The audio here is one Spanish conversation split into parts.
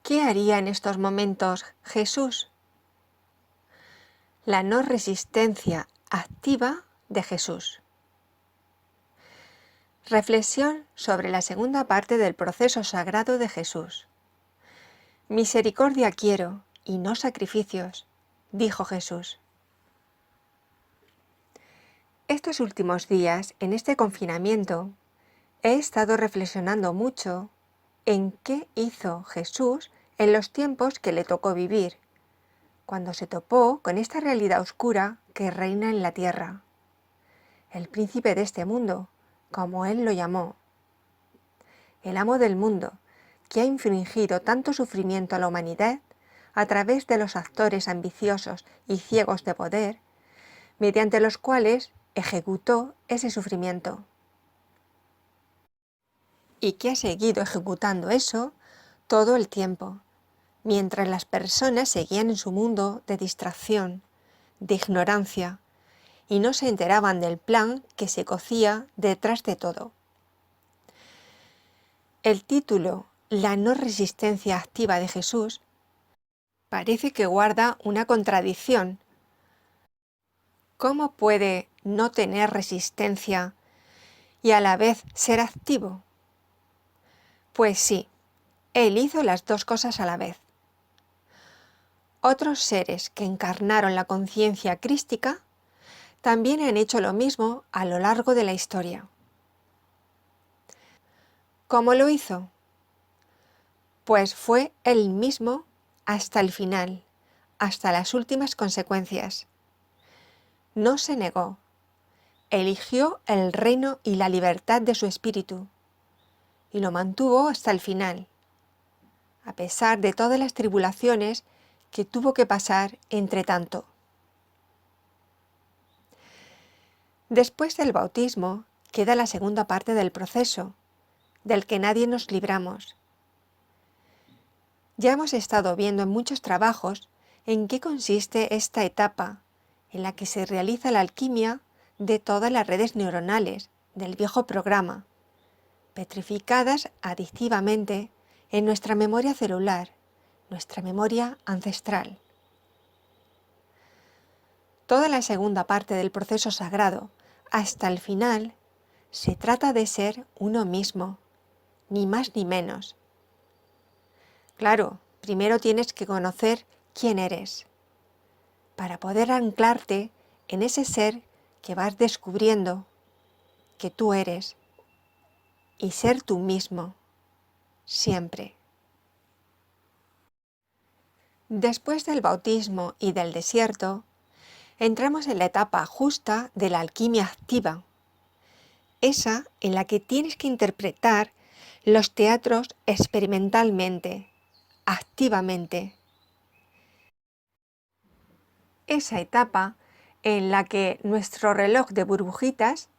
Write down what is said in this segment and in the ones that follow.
¿Qué haría en estos momentos Jesús? La no resistencia activa de Jesús. Reflexión sobre la segunda parte del proceso sagrado de Jesús. Misericordia quiero y no sacrificios, dijo Jesús. Estos últimos días, en este confinamiento, he estado reflexionando mucho en qué hizo Jesús en los tiempos que le tocó vivir, cuando se topó con esta realidad oscura que reina en la tierra. El príncipe de este mundo, como él lo llamó. El amo del mundo, que ha infringido tanto sufrimiento a la humanidad a través de los actores ambiciosos y ciegos de poder, mediante los cuales ejecutó ese sufrimiento. Y que ha seguido ejecutando eso todo el tiempo, mientras las personas seguían en su mundo de distracción, de ignorancia, y no se enteraban del plan que se cocía detrás de todo. El título La no resistencia activa de Jesús parece que guarda una contradicción. ¿Cómo puede no tener resistencia y a la vez ser activo? Pues sí, él hizo las dos cosas a la vez. Otros seres que encarnaron la conciencia crística también han hecho lo mismo a lo largo de la historia. ¿Cómo lo hizo? Pues fue él mismo hasta el final, hasta las últimas consecuencias. No se negó, eligió el reino y la libertad de su espíritu, y lo mantuvo hasta el final, a pesar de todas las tribulaciones que tuvo que pasar entre tanto. Después del bautismo queda la segunda parte del proceso, del que nadie nos libramos. Ya hemos estado viendo en muchos trabajos en qué consiste esta etapa, en la que se realiza la alquimia de todas las redes neuronales del viejo programa, petrificadas adictivamente en nuestra memoria celular, nuestra memoria ancestral. Toda la segunda parte del proceso sagrado, hasta el final, se trata de ser uno mismo, ni más ni menos. Claro, primero tienes que conocer quién eres, para poder anclarte en ese ser que vas descubriendo que tú eres, y ser tú mismo, siempre. Después del bautismo y del desierto, entramos en la etapa justa de la alquimia activa, esa en la que tienes que interpretar los teatros experimentalmente, activamente. Esa etapa en la que nuestro reloj de burbujitas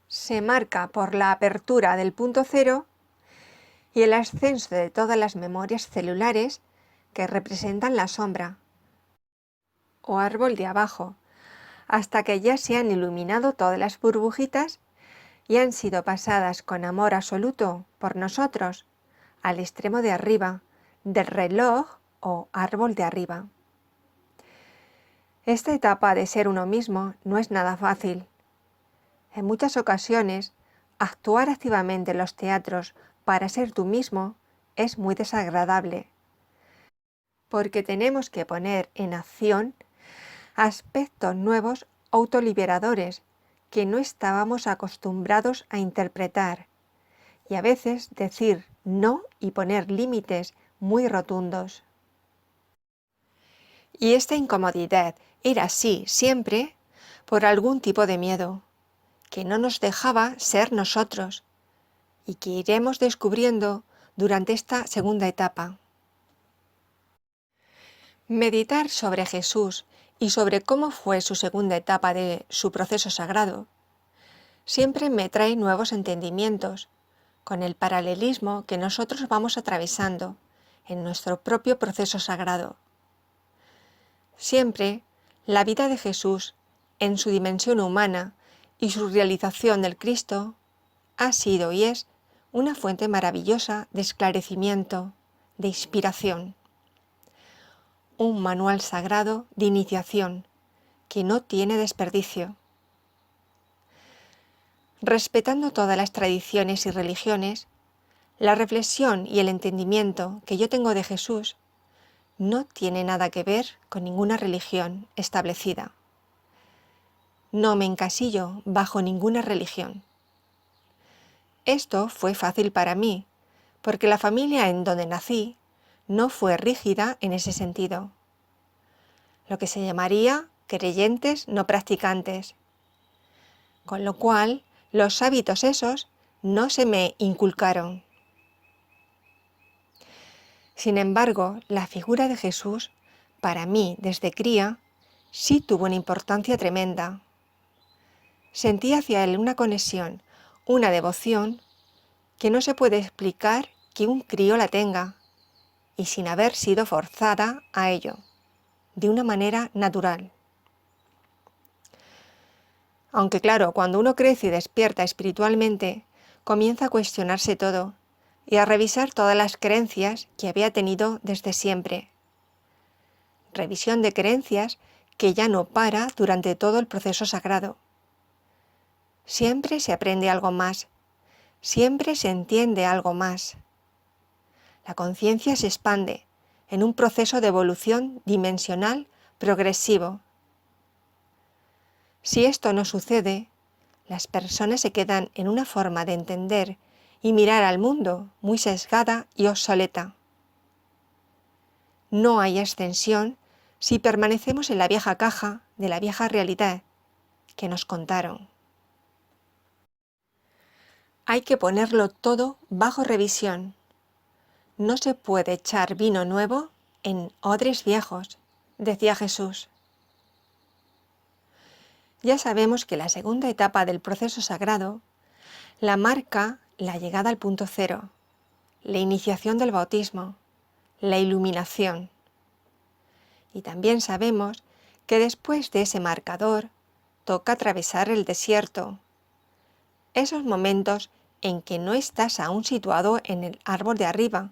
se marca por la apertura del punto cero y el ascenso de todas las memorias celulares que representan la sombra o árbol de abajo, hasta que ya se han iluminado todas las burbujitas y han sido pasadas con amor absoluto por nosotros al extremo de arriba del reloj o árbol de arriba. Esta etapa de ser uno mismo no es nada fácil. En muchas ocasiones, actuar activamente en los teatros para ser tú mismo es muy desagradable, porque tenemos que poner en acción aspectos nuevos autoliberadores que no estábamos acostumbrados a interpretar, y a veces decir no y poner límites muy rotundos. Y esta incomodidad era así siempre por algún tipo de miedo, que no nos dejaba ser nosotros, y que iremos descubriendo durante esta segunda etapa. Meditar sobre Jesús y sobre cómo fue su segunda etapa de su proceso sagrado siempre me trae nuevos entendimientos, con el paralelismo que nosotros vamos atravesando en nuestro propio proceso sagrado. Siempre la vida de Jesús, en su dimensión humana y su realización del Cristo, ha sido y es una fuente maravillosa de esclarecimiento, de inspiración. Un manual sagrado de iniciación que no tiene desperdicio. Respetando todas las tradiciones y religiones, la reflexión y el entendimiento que yo tengo de Jesús no tiene nada que ver con ninguna religión establecida. No me encasillo bajo ninguna religión. Esto fue fácil para mí, porque la familia en donde nací no fue rígida en ese sentido. Lo que se llamaría creyentes no practicantes. Con lo cual, los hábitos esos no se me inculcaron. Sin embargo, la figura de Jesús, para mí desde cría, sí tuvo una importancia tremenda. Sentí hacia él una conexión, una devoción, que no se puede explicar que un crío la tenga, y sin haber sido forzada a ello, de una manera natural. Aunque claro, cuando uno crece y despierta espiritualmente, comienza a cuestionarse todo y a revisar todas las creencias que había tenido desde siempre. Revisión de creencias que ya no para durante todo el proceso sagrado. Siempre se aprende algo más, siempre se entiende algo más. La conciencia se expande en un proceso de evolución dimensional progresivo. Si esto no sucede, las personas se quedan en una forma de entender y mirar al mundo muy sesgada y obsoleta. No hay ascensión si permanecemos en la vieja caja de la vieja realidad que nos contaron. Hay que ponerlo todo bajo revisión. No se puede echar vino nuevo en odres viejos, decía Jesús. Ya sabemos que la segunda etapa del proceso sagrado la marca la llegada al punto cero, la iniciación del bautismo, la iluminación. Y también sabemos que después de ese marcador toca atravesar el desierto, esos momentos en que no estás aún situado en el árbol de arriba,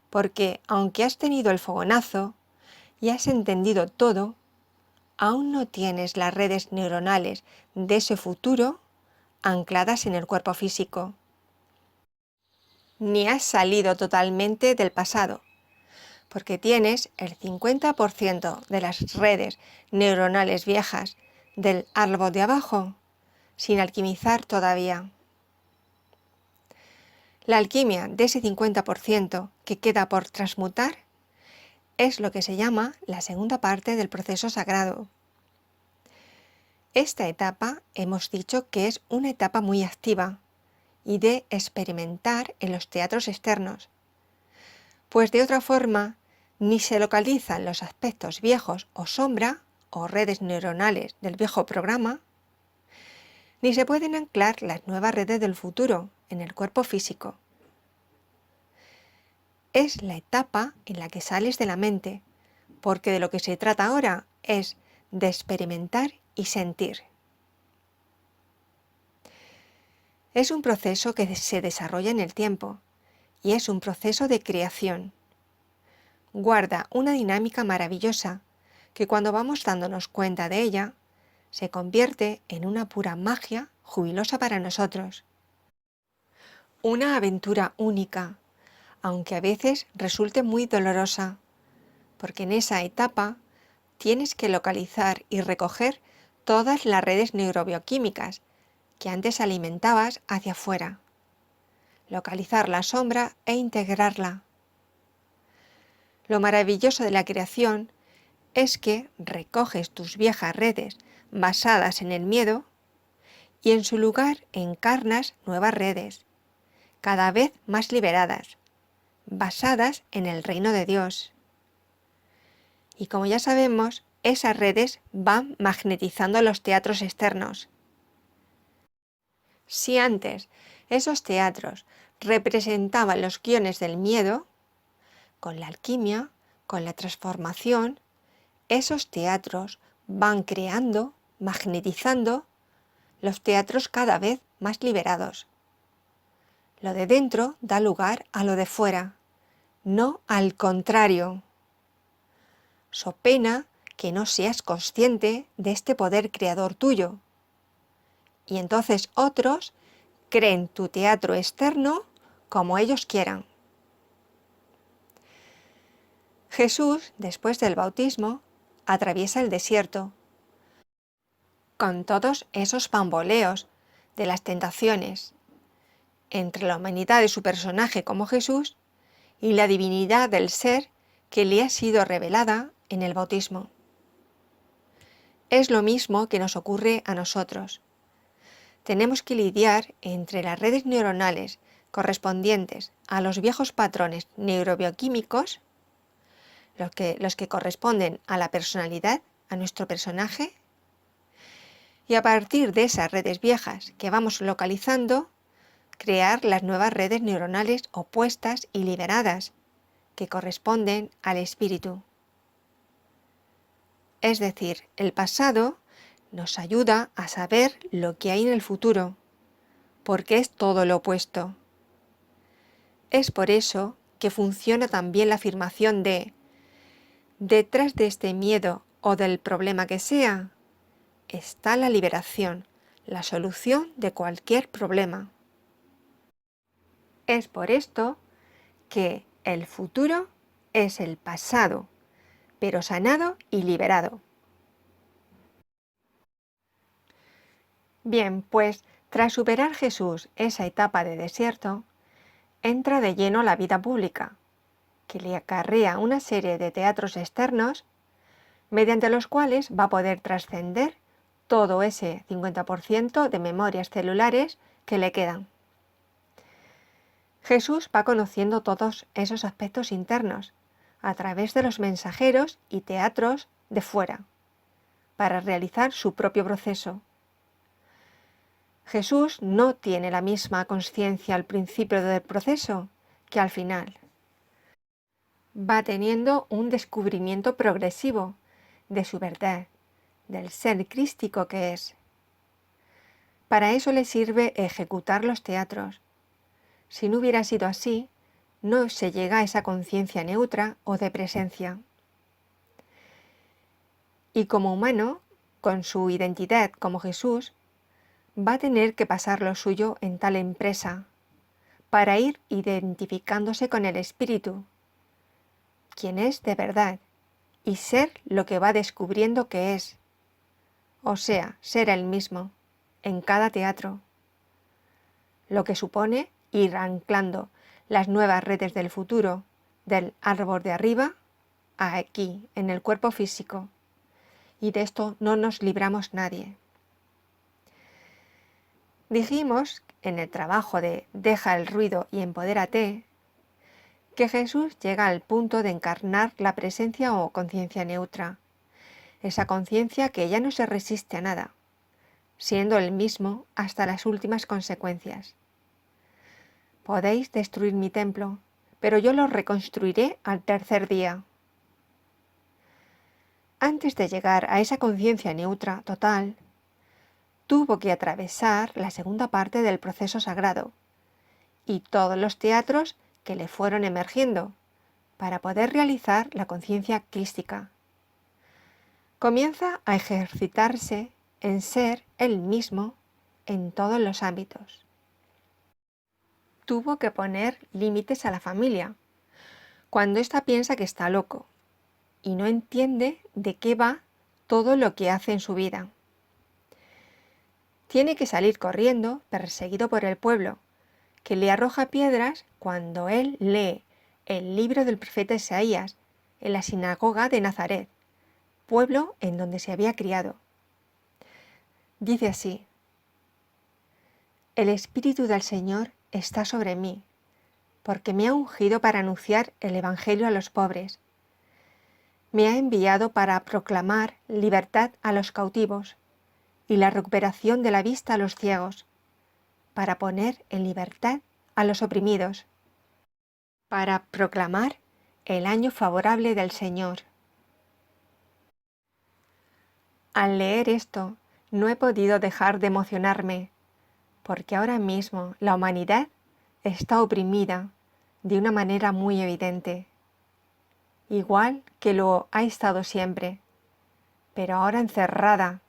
porque aunque has tenido el fogonazo y has entendido todo, aún no tienes las redes neuronales de ese futuro ancladas en el cuerpo físico. Ni has salido totalmente del pasado, porque tienes el 50% de las redes neuronales viejas del árbol de abajo sin alquimizar todavía. La alquimia de ese 50% que queda por transmutar es lo que se llama la segunda parte del proceso sagrado. Esta etapa hemos dicho que es una etapa muy activa y de experimentar en los teatros externos, pues de otra forma ni se localizan los aspectos viejos o sombra o redes neuronales del viejo programa, ni se pueden anclar las nuevas redes del futuro en el cuerpo físico. Es la etapa en la que sales de la mente, porque de lo que se trata ahora es de experimentar y sentir. Es un proceso que se desarrolla en el tiempo y es un proceso de creación. Guarda una dinámica maravillosa que cuando vamos dándonos cuenta de ella, se convierte en una pura magia jubilosa para nosotros. Una aventura única, aunque a veces resulte muy dolorosa, porque en esa etapa tienes que localizar y recoger todas las redes neurobioquímicas que antes alimentabas hacia afuera, localizar la sombra e integrarla. Lo maravilloso de la creación es que recoges tus viejas redes basadas en el miedo y en su lugar encarnas nuevas redes, cada vez más liberadas, basadas en el reino de Dios. Y como ya sabemos, esas redes van magnetizando los teatros externos. Si antes esos teatros representaban los guiones del miedo, con la alquimia, con la transformación, esos teatros van creando, magnetizando los teatros cada vez más liberados. Lo de dentro da lugar a lo de fuera, no al contrario. So pena que no seas consciente de este poder creador tuyo. Y entonces otros creen tu teatro externo como ellos quieran. Jesús, después del bautismo, atraviesa el desierto, con todos esos bamboleos de las tentaciones, entre la humanidad de su personaje como Jesús y la divinidad del ser que le ha sido revelada en el bautismo. Es lo mismo que nos ocurre a nosotros. Tenemos que lidiar entre las redes neuronales correspondientes a los viejos patrones neurobioquímicos, los que corresponden a la personalidad, a nuestro personaje, y a partir de esas redes viejas que vamos localizando, crear las nuevas redes neuronales opuestas y liberadas, que corresponden al espíritu. Es decir, el pasado nos ayuda a saber lo que hay en el futuro, porque es todo lo opuesto. Es por eso que funciona también la afirmación de detrás de este miedo o del problema que sea, está la liberación, la solución de cualquier problema. Es por esto que el futuro es el pasado, pero sanado y liberado. Bien, pues tras superar Jesús esa etapa de desierto, entra de lleno a la vida pública, que le acarrea una serie de teatros externos mediante los cuales va a poder trascender todo ese 50% de memorias celulares que le quedan. Jesús va conociendo todos esos aspectos internos a través de los mensajeros y teatros de fuera, para realizar su propio proceso. Jesús no tiene la misma conciencia al principio del proceso que al final. Va teniendo un descubrimiento progresivo de su verdad, del ser crístico que es. Para eso le sirve ejecutar los teatros. Si no hubiera sido así, no se llega a esa conciencia neutra o de presencia. Y como humano, con su identidad como Jesús, va a tener que pasar lo suyo en tal empresa, para ir identificándose con el Espíritu, quien es de verdad, y ser lo que va descubriendo que es, o sea, ser él mismo, en cada teatro, lo que supone ir anclando las nuevas redes del futuro, del árbol de arriba a aquí, en el cuerpo físico, y de esto no nos libramos nadie. Dijimos en el trabajo de Deja el ruido y empodérate, que Jesús llega al punto de encarnar la presencia o conciencia neutra, esa conciencia que ya no se resiste a nada, siendo el mismo hasta las últimas consecuencias. Podéis destruir mi templo, pero yo lo reconstruiré al tercer día. Antes de llegar a esa conciencia neutra total, tuvo que atravesar la segunda parte del proceso sagrado y todos los teatros que le fueron emergiendo para poder realizar la conciencia crística. Comienza a ejercitarse en ser él mismo en todos los ámbitos. Tuvo que poner límites a la familia, cuando ésta piensa que está loco y no entiende de qué va todo lo que hace en su vida. Tiene que salir corriendo, perseguido por el pueblo, que le arroja piedras cuando él lee el libro del profeta Isaías en la sinagoga de Nazaret, pueblo en donde se había criado. Dice así: El Espíritu del Señor está sobre mí, porque me ha ungido para anunciar el Evangelio a los pobres. Me ha enviado para proclamar libertad a los cautivos y la recuperación de la vista a los ciegos, para poner en libertad a los oprimidos, para proclamar el año favorable del Señor. Al leer esto, no he podido dejar de emocionarme, porque ahora mismo la humanidad está oprimida de una manera muy evidente, igual que lo ha estado siempre, pero ahora encerrada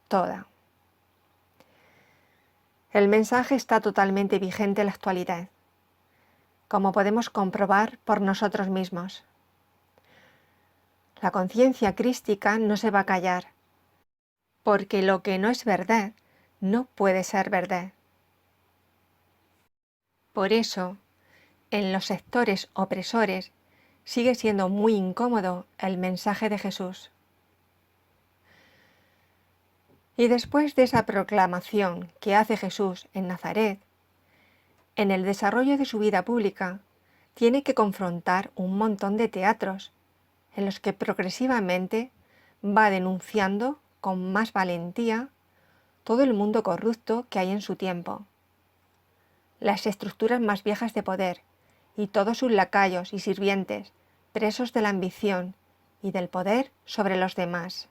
toda. El mensaje está totalmente vigente en la actualidad, como podemos comprobar por nosotros mismos. La conciencia crística no se va a callar, porque lo que no es verdad no puede ser verdad. Por eso, en los sectores opresores sigue siendo muy incómodo el mensaje de Jesús. Y después de esa proclamación que hace Jesús en Nazaret, en el desarrollo de su vida pública, tiene que confrontar un montón de teatros en los que progresivamente va denunciando con más valentía todo el mundo corrupto que hay en su tiempo, las estructuras más viejas de poder y todos sus lacayos y sirvientes, presos de la ambición y del poder sobre los demás.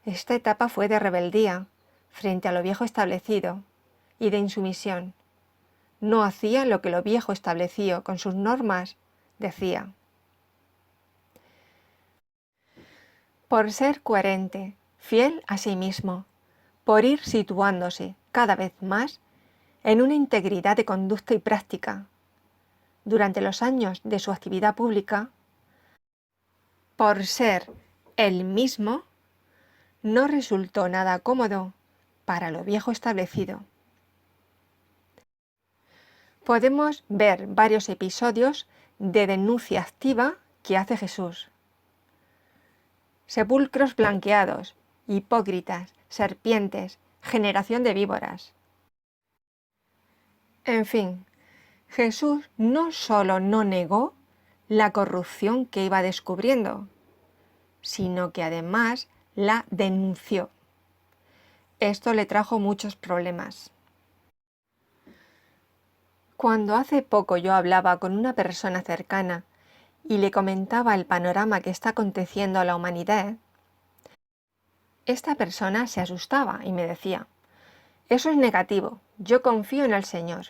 Esta etapa fue de rebeldía frente a lo viejo establecido y de insumisión. No hacía lo que lo viejo establecido con sus normas decía. Por ser coherente, fiel a sí mismo, por ir situándose cada vez más en una integridad de conducta y práctica. Durante los años de su actividad pública, por ser él mismo, no resultó nada cómodo para lo viejo establecido. Podemos ver varios episodios de denuncia activa que hace Jesús. Sepulcros blanqueados, hipócritas, serpientes, generación de víboras. En fin, Jesús no solo no negó la corrupción que iba descubriendo, sino que además la denunció. Esto le trajo muchos problemas. Cuando hace poco yo hablaba con una persona cercana y le comentaba el panorama que está aconteciendo a la humanidad, esta persona se asustaba y me decía, eso es negativo, yo confío en el Señor.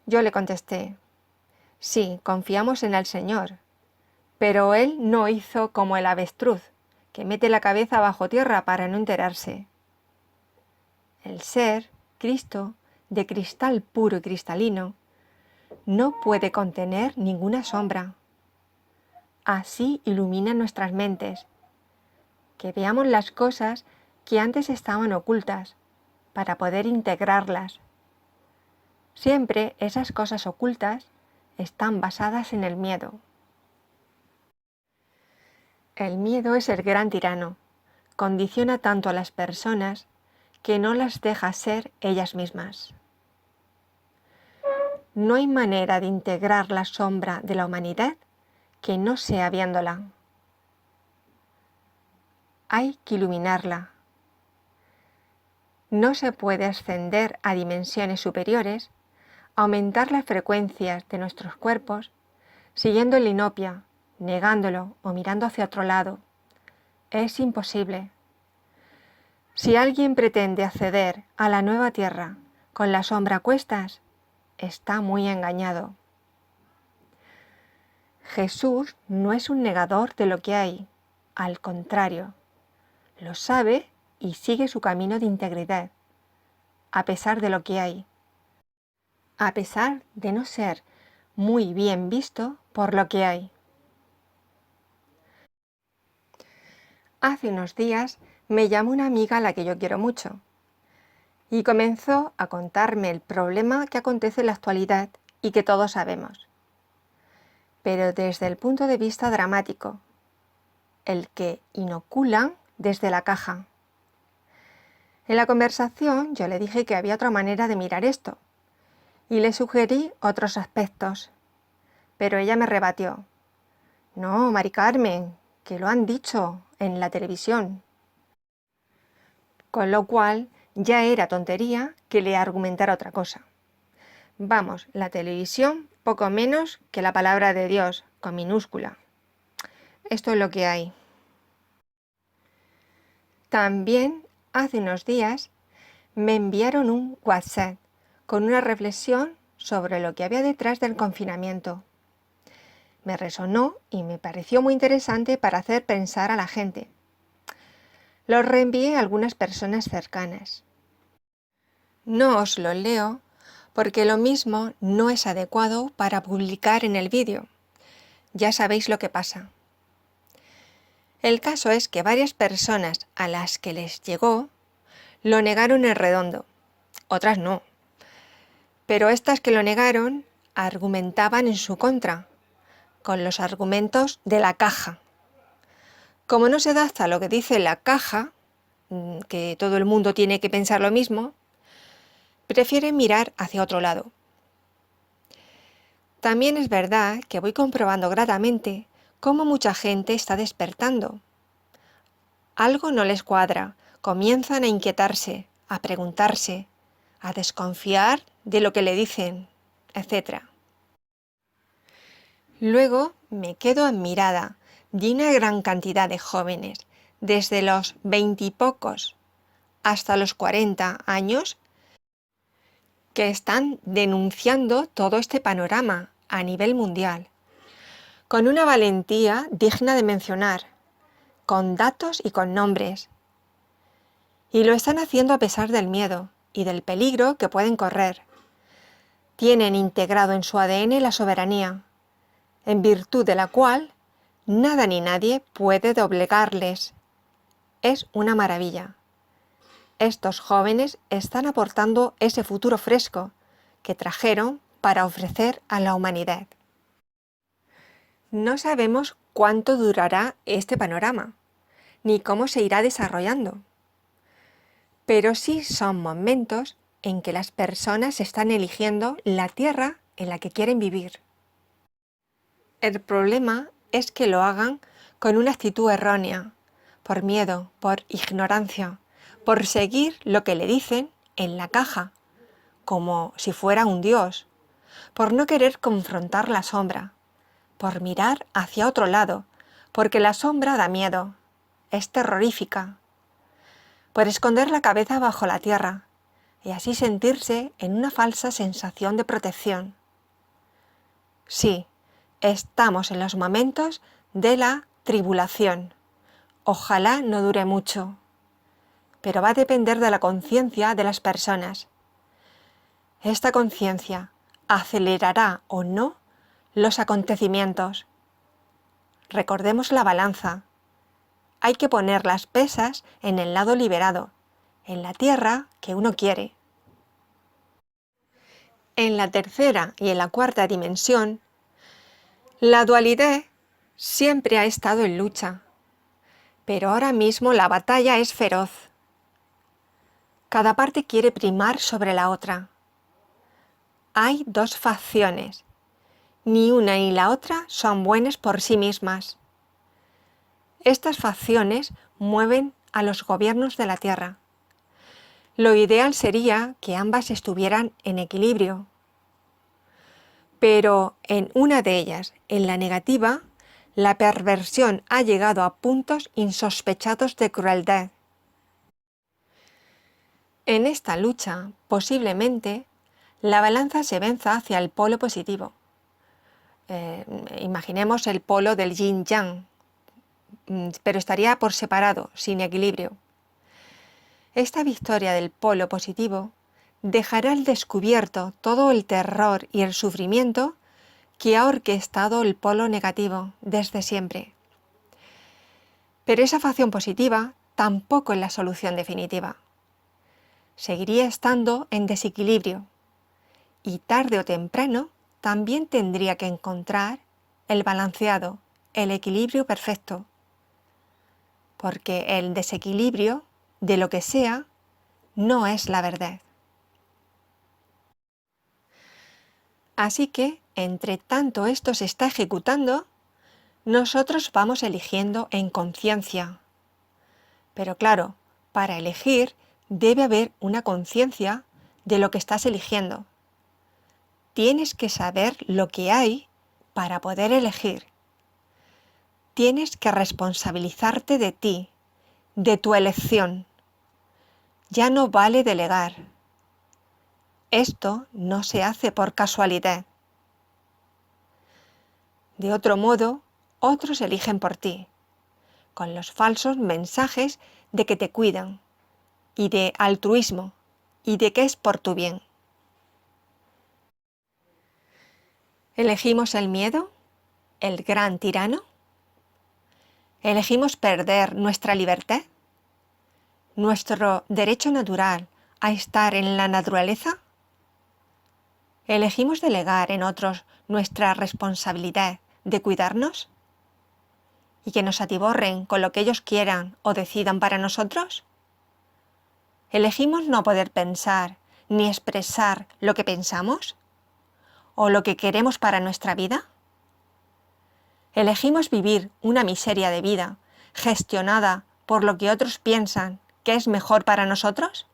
Yo le contesté, sí, confiamos en el Señor, pero Él no hizo como el avestruz, que mete la cabeza bajo tierra para no enterarse. El ser, Cristo, de cristal puro y cristalino, no puede contener ninguna sombra. Así ilumina nuestras mentes, que veamos las cosas que antes estaban ocultas, para poder integrarlas. Siempre esas cosas ocultas están basadas en el miedo. El miedo es el gran tirano, condiciona tanto a las personas que no las deja ser ellas mismas. No hay manera de integrar la sombra de la humanidad que no sea viéndola. Hay que iluminarla. No se puede ascender a dimensiones superiores, aumentar las frecuencias de nuestros cuerpos, siguiendo la inopia, negándolo o mirando hacia otro lado. Es imposible. Si alguien pretende acceder a la nueva tierra con la sombra a cuestas, está muy engañado. Jesús no es un negador de lo que hay, al contrario, lo sabe y sigue su camino de integridad, a pesar de lo que hay, a pesar de no ser muy bien visto por lo que hay. Hace unos días me llamó una amiga a la que yo quiero mucho y comenzó a contarme el problema que acontece en la actualidad y que todos sabemos, pero desde el punto de vista dramático, el que inoculan desde la caja. En la conversación yo le dije que había otra manera de mirar esto y le sugerí otros aspectos, pero ella me rebatió. No, Mari Carmen, que lo han dicho en la televisión. Con lo cual ya era tontería que le argumentara otra cosa. Vamos, la televisión poco menos que la palabra de Dios, con minúscula. Esto es lo que hay. También hace unos días me enviaron un WhatsApp con una reflexión sobre lo que había detrás del confinamiento. Me resonó y me pareció muy interesante para hacer pensar a la gente. Lo reenvié a algunas personas cercanas. No os lo leo porque lo mismo no es adecuado para publicar en el vídeo. Ya sabéis lo que pasa. El caso es que varias personas a las que les llegó lo negaron en redondo, otras no. Pero estas que lo negaron argumentaban en su contra, con los argumentos de la caja. Como no se adapta a lo que dice la caja, que todo el mundo tiene que pensar lo mismo, prefieren mirar hacia otro lado. También es verdad que voy comprobando gratamente cómo mucha gente está despertando. Algo no les cuadra, comienzan a inquietarse, a preguntarse, a desconfiar de lo que le dicen, etc. Luego me quedo admirada de una gran cantidad de jóvenes, desde los 20 y pocos hasta los 40 años, que están denunciando todo este panorama a nivel mundial, con una valentía digna de mencionar, con datos y con nombres. Y lo están haciendo a pesar del miedo y del peligro que pueden correr. Tienen integrado en su ADN la soberanía, en virtud de la cual nada ni nadie puede doblegarles. Es una maravilla. Estos jóvenes están aportando ese futuro fresco que trajeron para ofrecer a la humanidad. No sabemos cuánto durará este panorama, ni cómo se irá desarrollando. Pero sí son momentos en que las personas están eligiendo la tierra en la que quieren vivir. El problema es que lo hagan con una actitud errónea, por miedo, por ignorancia, por seguir lo que le dicen en la caja, como si fuera un dios, por no querer confrontar la sombra, por mirar hacia otro lado, porque la sombra da miedo, es terrorífica, por esconder la cabeza bajo la tierra y así sentirse en una falsa sensación de protección. Sí, estamos en los momentos de la tribulación. Ojalá no dure mucho, pero va a depender de la conciencia de las personas. Esta conciencia acelerará o no los acontecimientos. Recordemos la balanza. Hay que poner las pesas en el lado liberado, en la tierra que uno quiere. En la tercera y en la cuarta dimensión, la dualidad siempre ha estado en lucha, pero ahora mismo la batalla es feroz. Cada parte quiere primar sobre la otra. Hay dos facciones. Ni una ni la otra son buenas por sí mismas. Estas facciones mueven a los gobiernos de la Tierra. Lo ideal sería que ambas estuvieran en equilibrio. Pero en una de ellas, en la negativa, la perversión ha llegado a puntos insospechados de crueldad. En esta lucha, posiblemente, la balanza se venza hacia el polo positivo. Imaginemos el polo del yin-yang, pero estaría por separado, sin equilibrio. Esta victoria del polo positivo dejará al descubierto todo el terror y el sufrimiento que ha orquestado el polo negativo desde siempre. Pero esa facción positiva tampoco es la solución definitiva. Seguiría estando en desequilibrio y tarde o temprano también tendría que encontrar el balanceado, el equilibrio perfecto, porque el desequilibrio, de lo que sea, no es la verdad. Así que, entre tanto esto se está ejecutando, nosotros vamos eligiendo en conciencia. Pero claro, para elegir debe haber una conciencia de lo que estás eligiendo. Tienes que saber lo que hay para poder elegir. Tienes que responsabilizarte de ti, de tu elección. Ya no vale delegar. Esto no se hace por casualidad. De otro modo, otros eligen por ti, con los falsos mensajes de que te cuidan, y de altruismo, y de que es por tu bien. ¿Elegimos el miedo, el gran tirano? ¿Elegimos perder nuestra libertad, nuestro derecho natural a estar en la naturaleza? ¿Elegimos delegar en otros nuestra responsabilidad de cuidarnos? ¿Y que nos atiborren con lo que ellos quieran o decidan para nosotros? ¿Elegimos no poder pensar ni expresar lo que pensamos o lo que queremos para nuestra vida? ¿Elegimos vivir una miseria de vida gestionada por lo que otros piensan que es mejor para nosotros?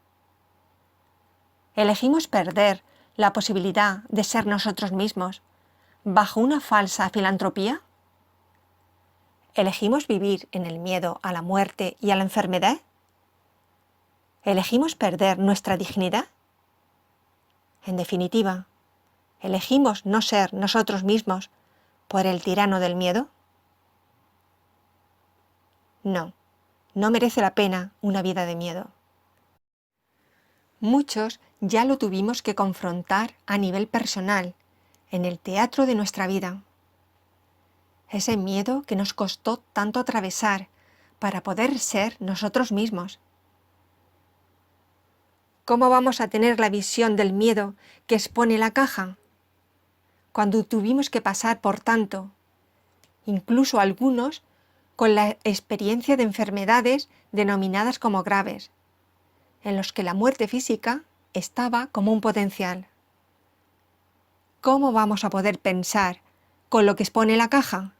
¿Elegimos perder la posibilidad de ser nosotros mismos bajo una falsa filantropía? ¿Elegimos vivir en el miedo a la muerte y a la enfermedad? ¿Elegimos perder nuestra dignidad? En definitiva, ¿elegimos no ser nosotros mismos por el tirano del miedo? No, no merece la pena una vida de miedo. Muchos ya lo tuvimos que confrontar a nivel personal, en el teatro de nuestra vida. Ese miedo que nos costó tanto atravesar para poder ser nosotros mismos. ¿Cómo vamos a tener la visión del miedo que expone la caja? Cuando tuvimos que pasar por tanto, incluso algunos con la experiencia de enfermedades denominadas como graves, en los que la muerte física estaba como un potencial. ¿Cómo vamos a poder pensar con lo que expone la caja?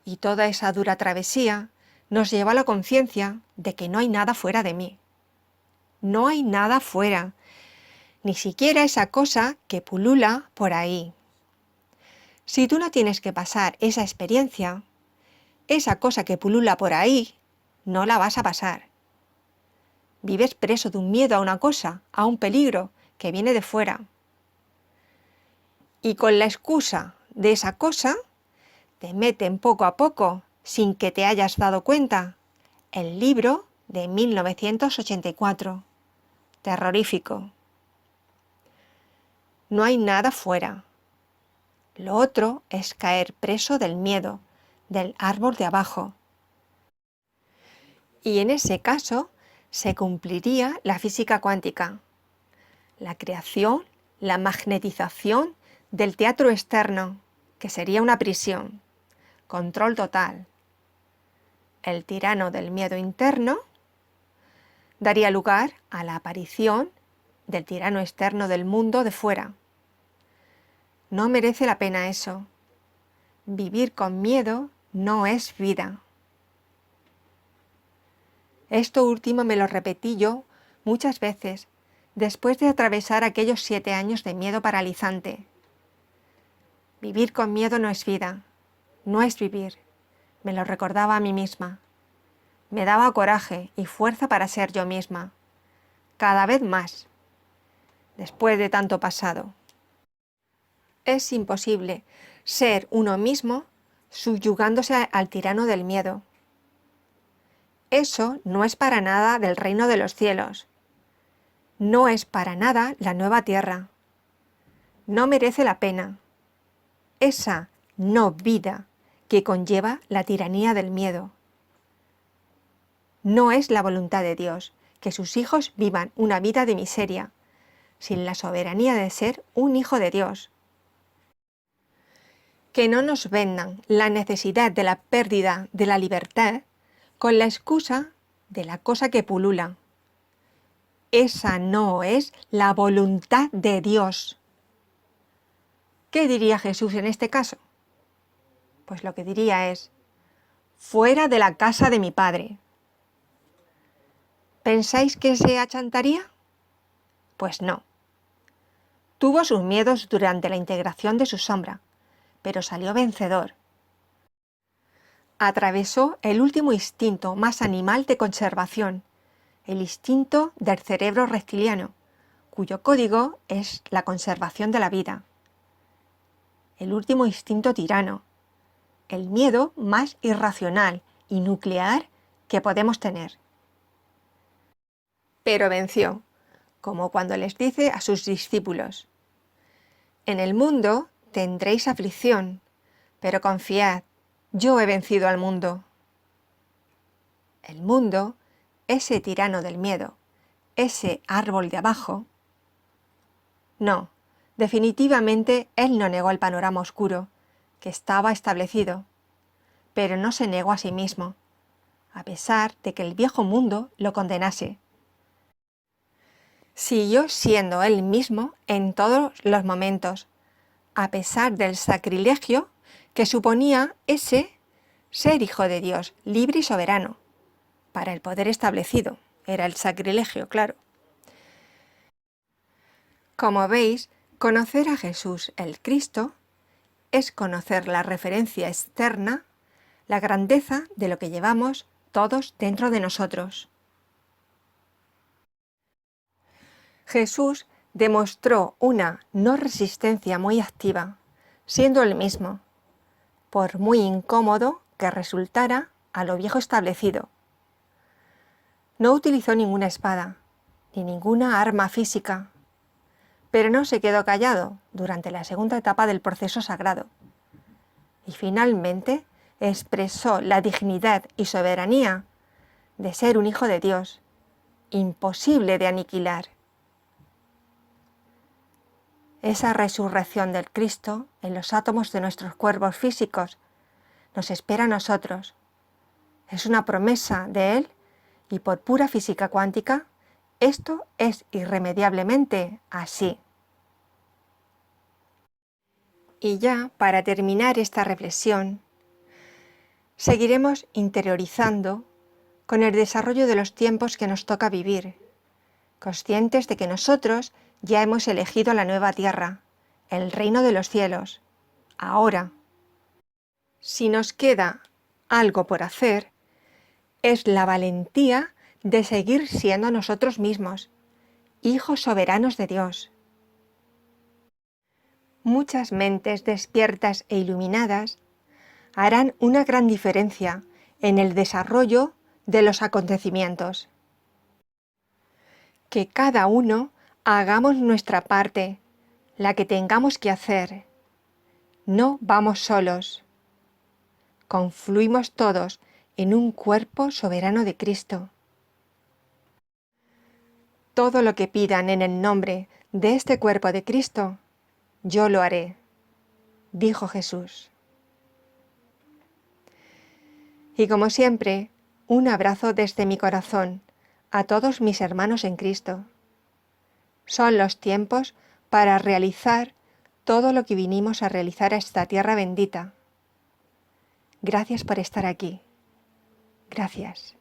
Y toda esa dura travesía nos lleva a la conciencia de que no hay nada fuera de mí. No hay nada fuera, ni siquiera esa cosa que pulula por ahí. Si tú no tienes que pasar esa experiencia, esa cosa que pulula por ahí, no la vas a pasar. Vives preso de un miedo a una cosa, a un peligro que viene de fuera. Y con la excusa de esa cosa, te meten poco a poco, sin que te hayas dado cuenta, el libro de 1984. Terrorífico. No hay nada fuera. Lo otro es caer preso del miedo, del árbol de abajo. Y en ese caso se cumpliría la física cuántica, la creación, la magnetización del teatro externo, que sería una prisión, control total. El tirano del miedo interno daría lugar a la aparición del tirano externo del mundo de fuera. No merece la pena eso. Vivir con miedo no es vida. Esto último me lo repetí yo muchas veces, después de atravesar aquellos 7 años de miedo paralizante. Vivir con miedo no es vida, no es vivir. Me lo recordaba a mí misma. Me daba coraje y fuerza para ser yo misma, cada vez más, después de tanto pasado. Es imposible ser uno mismo subyugándose al tirano del miedo. Eso no es para nada del reino de los cielos. No es para nada la nueva tierra. No merece la pena. Esa no vida que conlleva la tiranía del miedo. No es la voluntad de Dios que sus hijos vivan una vida de miseria, sin la soberanía de ser un hijo de Dios. Que no nos vendan la necesidad de la pérdida de la libertad con la excusa de la cosa que pulula. Esa no es la voluntad de Dios. ¿Qué diría Jesús en este caso? Pues lo que diría es: fuera de la casa de mi Padre. ¿Pensáis que se achantaría? Pues no. Tuvo sus miedos durante la integración de su sombra, pero salió vencedor. Atravesó el último instinto más animal de conservación, el instinto del cerebro reptiliano, cuyo código es la conservación de la vida. El último instinto tirano, el miedo más irracional y nuclear que podemos tener. Pero venció, como cuando les dice a sus discípulos: «En el mundo tendréis aflicción, pero confiad, yo he vencido al mundo». El mundo, ese tirano del miedo, ese árbol de abajo. No, definitivamente él no negó el panorama oscuro, que estaba establecido, pero no se negó a sí mismo, a pesar de que el viejo mundo lo condenase. Siguió siendo él mismo en todos los momentos, a pesar del sacrilegio que suponía ese ser hijo de Dios, libre y soberano. Para el poder establecido, era el sacrilegio, claro. Como veis, conocer a Jesús el Cristo es conocer la referencia externa, la grandeza de lo que llevamos todos dentro de nosotros. Jesús demostró una no resistencia muy activa, siendo el mismo, por muy incómodo que resultara a lo viejo establecido. No utilizó ninguna espada, ni ninguna arma física, pero no se quedó callado durante la segunda etapa del proceso sagrado. Y finalmente expresó la dignidad y soberanía de ser un hijo de Dios, imposible de aniquilar. Esa resurrección del Cristo en los átomos de nuestros cuerpos físicos nos espera a nosotros. Es una promesa de Él y por pura física cuántica, esto es irremediablemente así. Y ya, para terminar esta reflexión, seguiremos interiorizando con el desarrollo de los tiempos que nos toca vivir, conscientes de que nosotros ya hemos elegido la nueva tierra, el reino de los cielos, ahora. Si nos queda algo por hacer, es la valentía de seguir siendo nosotros mismos, hijos soberanos de Dios. Muchas mentes despiertas e iluminadas harán una gran diferencia en el desarrollo de los acontecimientos. Que cada uno hagamos nuestra parte, la que tengamos que hacer. No vamos solos. Confluimos todos en un cuerpo soberano de Cristo. Todo lo que pidan en el nombre de este cuerpo de Cristo, yo lo haré, dijo Jesús. Y como siempre, un abrazo desde mi corazón a todos mis hermanos en Cristo. Son los tiempos para realizar todo lo que vinimos a realizar a esta tierra bendita. Gracias por estar aquí. Gracias.